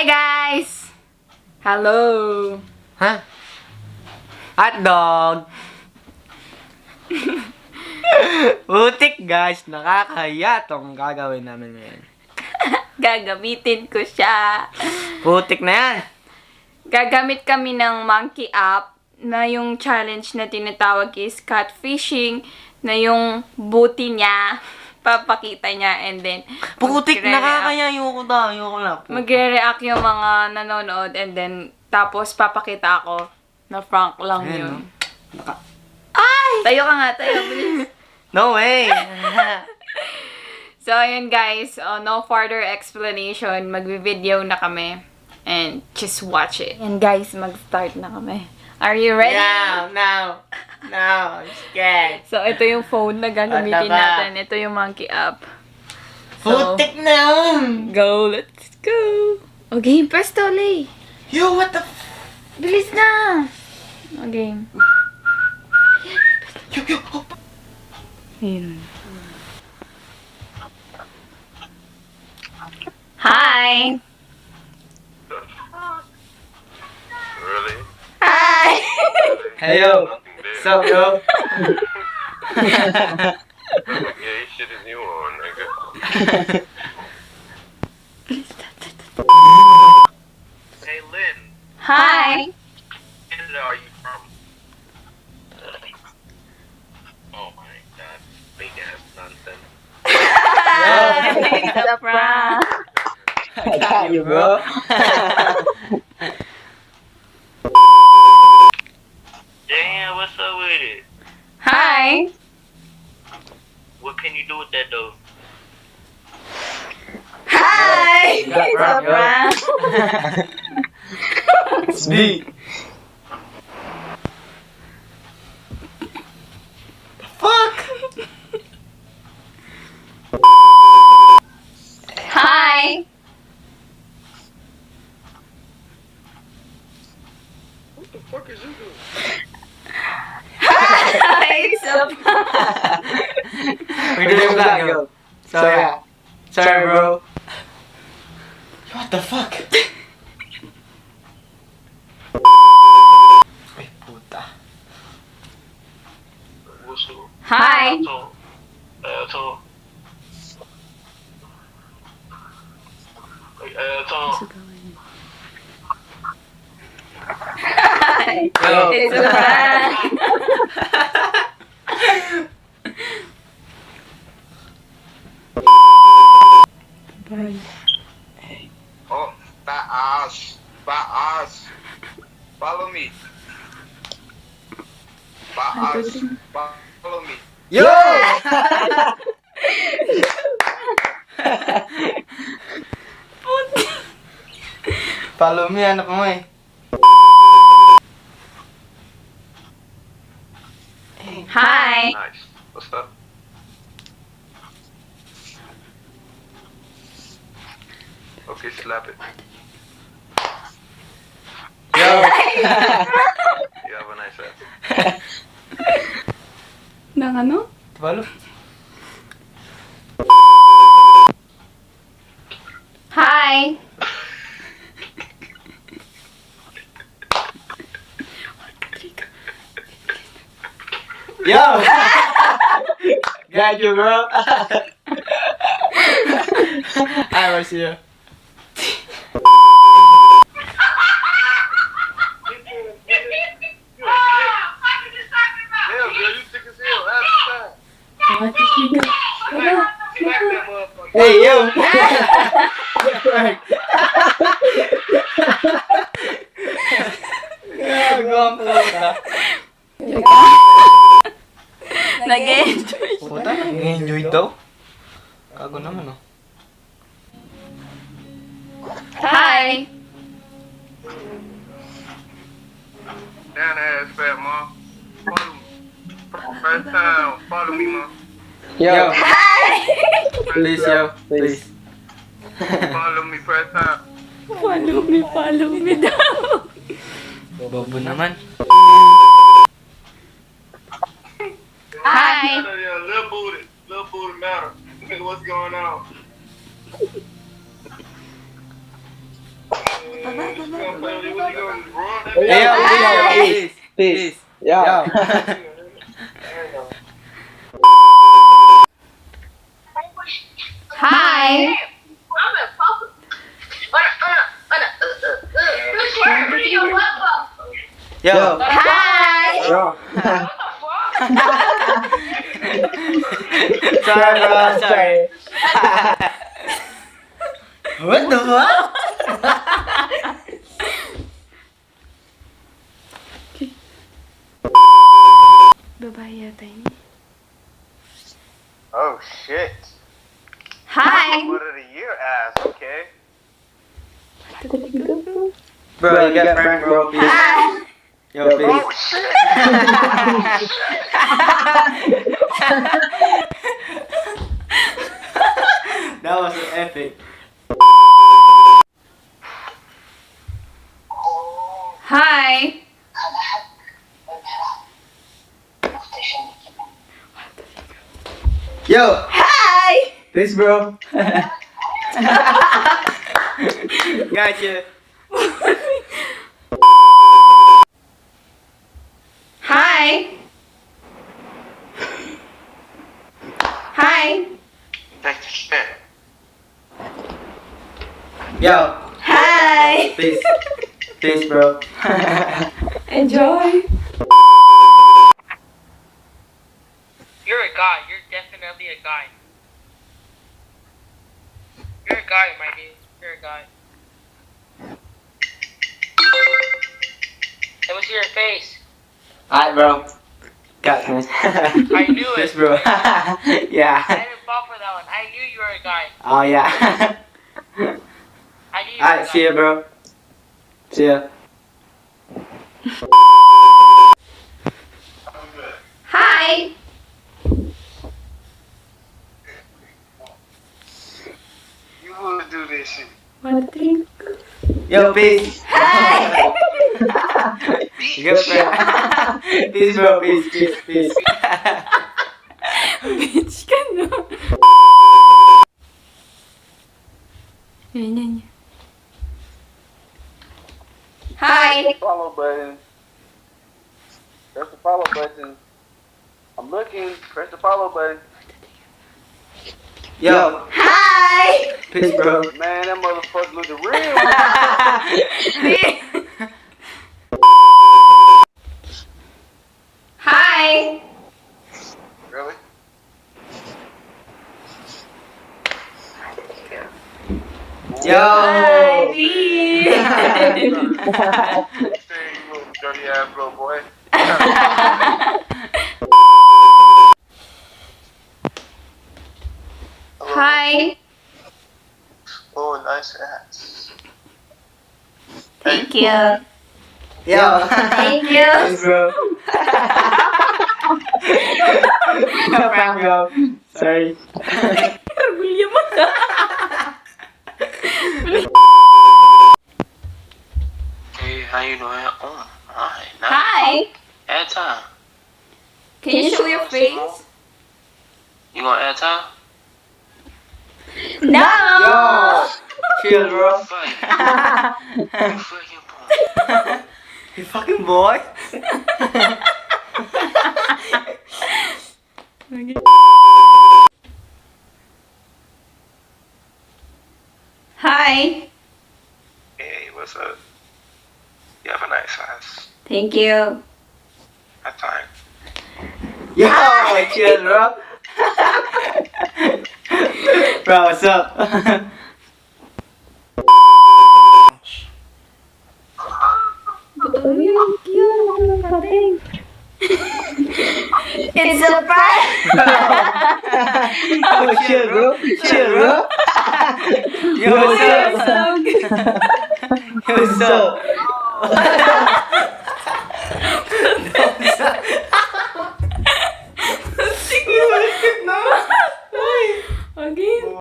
Hi guys! Hello! Ha? Hotdog! Putik guys, nakakahiya tong gagawin namin ngayon. Gagamitin ko siya. Putik na yan! Gagamit kami ng monkey app na yung challenge na tinatawag is catfishing, na yung booty niya, papakita niya, and then Putik, nakakaya, ayoko na. magre-react yung mga nanonood, and then tapos papakita ako na prank lang Ayan, yun. no? Ay! Tayo ka nga, tayo, please. No way! So, ayun guys, no further explanation, magvi-video na kami. And just watch it. And guys, mag-start na kami. Are you ready? No, I'm scared. So, ito yung phone na gagamitin What the fuck? natin. Ito yung monkey app. So, Putik na yun! go, let's go! Okay, press to play. Yo, what the Bilis na! Okay. Yo, oh. Ayun. Hi! Really? Hi! Hello! Sup, yo? Yeah, you shit is new on, nigga. Hey, Lynn, Hi! Canada are you from? Oh my god, big ass nonsense. It's a prank! I got you, bro. Damn, what's up with it? Hi! What can you do with that though? Hi! You got It's a prank, prank! It's me. Fuck! Hi! What the fuck is you doing? Hi! It's a prank! We're doing vlog, yo. So, yeah. Sorry, bro. What the fuck? Ay, puta. What's up? Hi! Asshole. Hey, asshole. Hi! Yo. It's a prank! Oh, taas. Taas. Follow me. Taas. Follow me. Yo! Follow me, anak mo eh. Hi! Nice. What's up? Okay, slap it. Yo! You have a nice ass. Nang ano? Follow. Hi! Yo! Got you, bro. I was you. Hell, girl, you thick as hell. That's the time. Smack that motherfucker. Hey, yo! Gago ang puta. Nag-enjoy. Puta, nag-enjoy daw. Gago naman, oh. Hi! Down ass fat mom. Follow me. First time, follow me, mom. Yo! Hi! Please, yo. Please. Follow me first time. Follow me daw. Bobo naman. Hi! Yeah, little booty matter. What's going on? Hey, yo, peace. Peace. Yo. Yo. Hi. Yo. Hi. Yo. Sorry, bro. Sorry. What the fuck? Babae yata yun. Oh shit. Hi. What of the year ass, okay. Bro, you got pranked, bro. Please. Hi. Yo, please. Oh shit. That was epic. Hi. Yo. Hi. Peace, bro. Gotcha. Hi. Hi. Take the shit. Yo. Hi. Peace. Peace, bro. Enjoy. You're a guy. You're definitely a guy. You're a guy, my dude. You're a guy. Let me see your face. Alright, bro. Got me. I knew it. Peace, bro. I Yeah. didn't fall for that one. I knew you were a guy. Oh, yeah. I knew you were a Alright, guy. see ya, bro. See ya. Hi. You would do this shit. What drink? Yo, peace. Hi. Good friend. Peace, bro. Peace, peace, peace. Bitch ka na. Yan, yan, yan. Hi. Follow button. Press the follow button. I'm looking. Press the follow button. Yo, Hi. peace, bro. Man, that motherfucker looking real. Hi. Really? Yo. Hi, B. Say you little dirty ass little boy. Hi. Oh, nice ass. Thank you. Yo. Thank you. Peace, bro. Prank, bro. Sorry. Orgulyo mo na. Hey, how you doing? Oh, hi. Nice. Hi. Add time. Can you show your face? You gonna add time? No. Yo. Chill, bro. Fight. You fucking punk. You fucking boy. Hi. Hey, what's up? You have a nice ass. Thank you. At time. Yo, chill, bro. Bro, what's up? It's a prank. Oh, chill, bro. Chill, bro. Yo, what's up? So good. Yo, what's up?